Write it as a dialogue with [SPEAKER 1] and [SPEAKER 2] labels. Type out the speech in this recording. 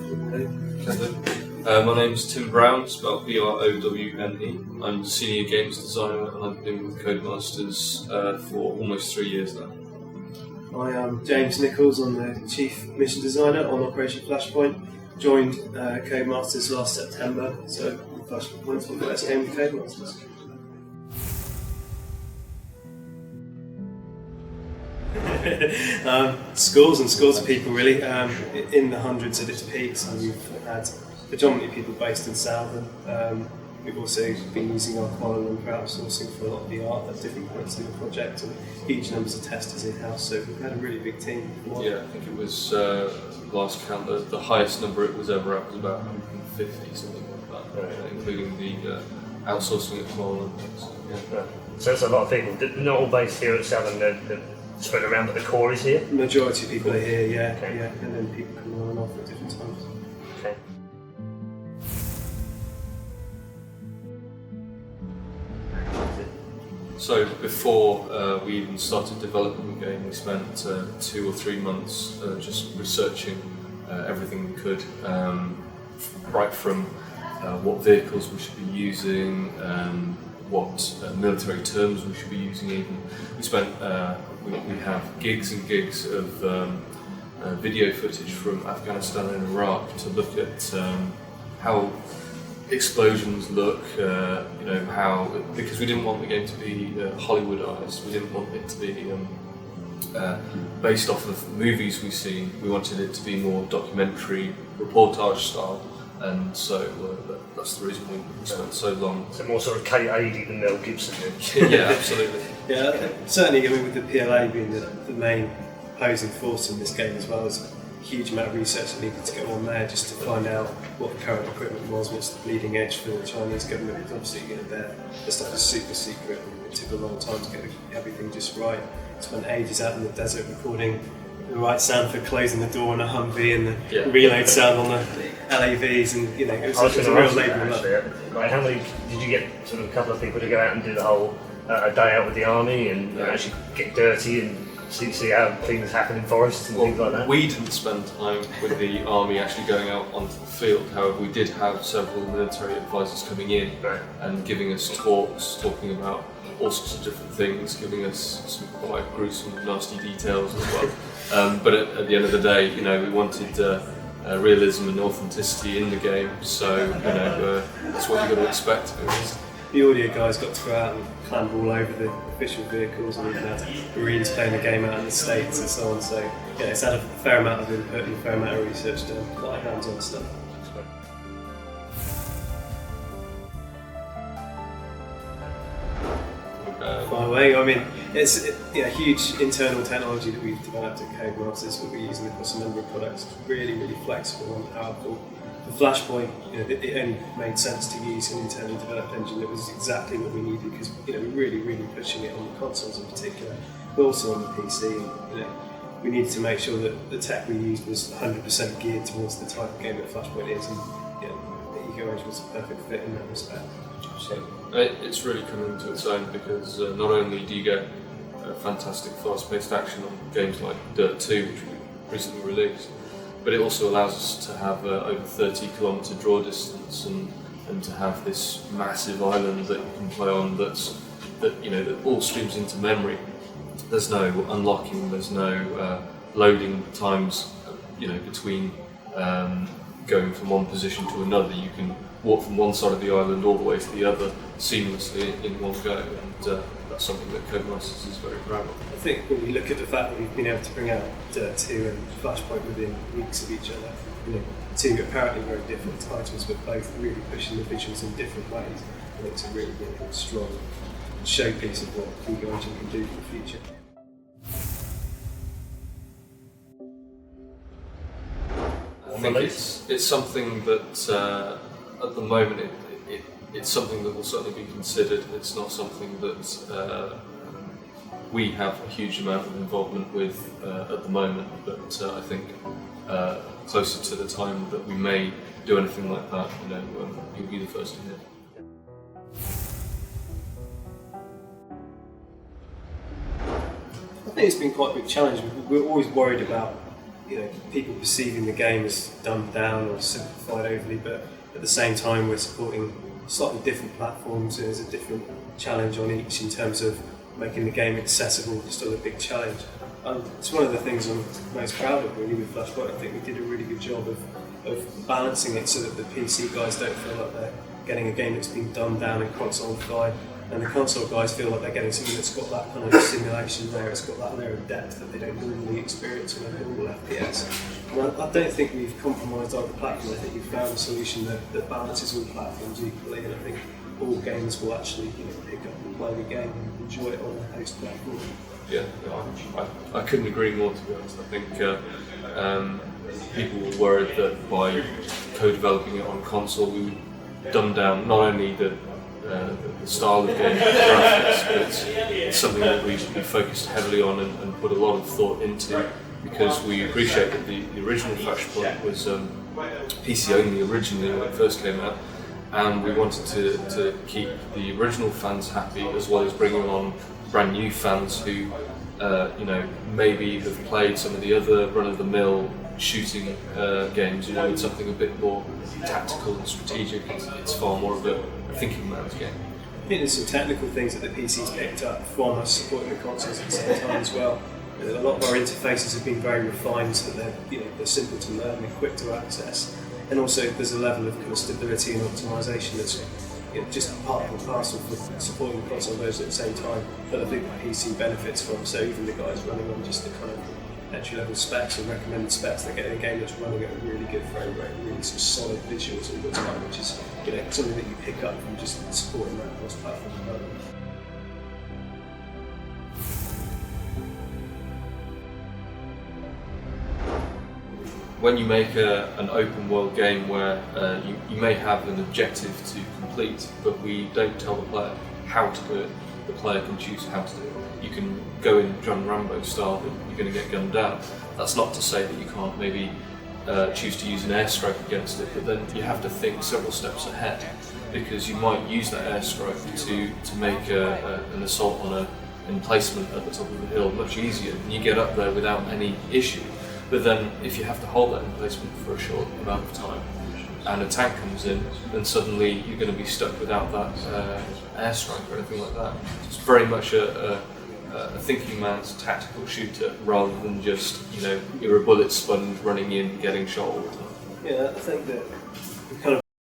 [SPEAKER 1] My name is Tim Brown, spelled B-R-O-W-N-E. I'm the Senior Games Designer and I've been with Codemasters for almost 3 years now.
[SPEAKER 2] I am James Nichols, I'm the Chief Mission Designer on Operation Flashpoint. Joined Codemasters last September, so Flashpoint's my first game with Codemasters. Scores and scores of people really, in the hundreds at its peak, so we've had predominantly people based in Southern. We've also been using our Kuala Lumpur outsourcing for a lot of the art at different points in the project, and huge numbers of testers in-house, so we've had a really big team.
[SPEAKER 1] Yeah, I think it was, last count, the highest number it was ever at was about 150, something like that, right, including the outsourcing at Kuala Lumpur. So, yeah.
[SPEAKER 3] Right. So that's a lot of people, not all based here at Southern, they're spread around, but the core is here?
[SPEAKER 2] The majority of people are here, yeah, okay. Yeah, and then people come on and off at different times.
[SPEAKER 3] Okay.
[SPEAKER 1] So before we even started developing the game, we spent 2 or 3 months just researching everything we could, right from what vehicles we should be using, what military terms we should be using even. We spent, we have gigs and gigs of video footage from Afghanistan and Iraq to look at how explosions look, you know, how, because we didn't want the game to be Hollywoodized, we didn't want it to be based off of movies we see, we wanted it to be more documentary, reportage style, and so that's the reason we spent so long.
[SPEAKER 3] So more sort of K-80 than Mel Gibson did.
[SPEAKER 1] Yeah, absolutely.
[SPEAKER 2] Yeah, certainly, I mean, with the PLA being the main opposing force in this game as well, as a huge amount of research that needed to go on there just to find out what the current equipment was, what's the bleeding edge for the Chinese government. Because obviously, you know, the stuff is super secret and it took a long time to get everything just right. Spent ages out in the desert recording the right sound for closing the door on a Humvee and the reload sound on the LAVs, and you know, it was a real labour of love.
[SPEAKER 3] Right, how many did you get? Sort of a couple of people to go out and do the whole a day out with the army and actually get dirty and see how things happen in forests and things like that?
[SPEAKER 1] We didn't spend time with the army actually going out onto the field. However, we did have several military advisors coming in and giving us talks, talking about all sorts of different things, giving us some quite gruesome, nasty details as well. But at the end of the day, you know, we wanted realism and authenticity in the game, so you know, that's what you've got to expect.
[SPEAKER 2] The audio guys got to go out and clamber all over the official vehicles, and even had Marines playing the game out in the States and so on, so yeah, it's had a fair amount of input and a fair amount of research done, a lot of hands-on stuff. By the way, I mean, it's a huge internal technology that we've developed at Codemasters, what we're using across a number of products. It's really, really flexible and powerful. For Flashpoint, you know, it only made sense to use an internally developed engine that was exactly what we needed, because you know, we're really, really pushing it on the consoles in particular, but also on the PC. And, you know, we needed to make sure that the tech we used was 100% geared towards the type of game that Flashpoint is, and you know, the Eco Edge was a perfect fit in that respect.
[SPEAKER 1] So it's really come into its own, because not only do you get fantastic fast-paced action on games like Dirt 2, which we recently released, but it also allows us to have over 30-kilometre draw distance and to have this massive island that you can play on that all streams into memory. There's no unlocking, there's no loading times, you know, between going from one position to another. You can walk from one side of the island all the way to the other seamlessly in one go, and that's something that Codemasters is very proud of.
[SPEAKER 2] I think when we look at the fact that we've been able to bring out Dirt 2 and Flashpoint within weeks of each other, you know, two apparently very different titles, but both really pushing the visuals in different ways, I think it's a really, really strong showpiece of what Eco Engine can do for the future.
[SPEAKER 1] I think it's something that at the moment it's something that will certainly be considered. It's not something that we have a huge amount of involvement with at the moment, but I think closer to the time that we may do anything like that, you know, you'll be the first to hear.
[SPEAKER 2] I think it's been quite a big challenge. We're always worried about people perceiving the game as dumbed down or simplified overly, but at the same time we're supporting slightly different platforms. There's a different challenge on each in terms of making the game accessible, still a big challenge. It's one of the things I'm most proud of really with Flashpoint. I think we did a really good job of balancing it so that the PC guys don't feel like they're getting a game that's been dumbed down and console-fied, and the console guys feel like they're getting something that's got that kind of simulation there, it's got that layer of depth that they don't normally experience on a normal FPS. And I don't think we've compromised either platform. I think we've found a solution that balances all platforms equally, and I think all gamers will actually pick up and play the game and enjoy it on a host platform.
[SPEAKER 1] Yeah, I couldn't agree more, to be honest. I think people were worried that by co-developing it on console we would dumb down not only the style of game, the graphics, but it's something that we focused heavily on and put a lot of thought into, because we appreciate that the original Flashpoint was PC only originally when it first came out, and we wanted to keep the original fans happy as well as bringing on brand new fans who maybe have played some of the other run-of-the-mill shooting games and wanted something a bit more tactical and strategic. It's far more of a thinking man's game.
[SPEAKER 2] I think there's some technical things that the PC's picked up from us supporting the consoles at the same time as well. A lot of our interfaces have been very refined so that they're simple to learn and quick to access. And also there's a level of kind of stability and optimization that's just part of the parcel for supporting the console version at the same time that I think the PC benefits from. So even the guys running on just the kind of entry level specs or recommended specs, they're getting a game that's running at a really good frame rate, really sort of solid visuals all the time, which is something that you pick up from just supporting that cross-platform development.
[SPEAKER 1] When you make an open world game where you may have an objective to complete, but we don't tell the player how to do it, the player can choose how to do it. You can go in John Rambo style, but you're going to get gunned down. That's not to say that you can't maybe choose to use an airstrike against it, but then you have to think several steps ahead, because you might use that airstrike to make an assault on an emplacement at the top of the hill much easier, and you get up there without any issue. But then if you have to hold that emplacement for a short amount of time and a tank comes in, then suddenly you're going to be stuck without that airstrike or anything like that. It's very much a thinking man's tactical shooter rather than just, you're a bullet sponge running in, getting shot all the time.
[SPEAKER 2] Yeah, I think that we kind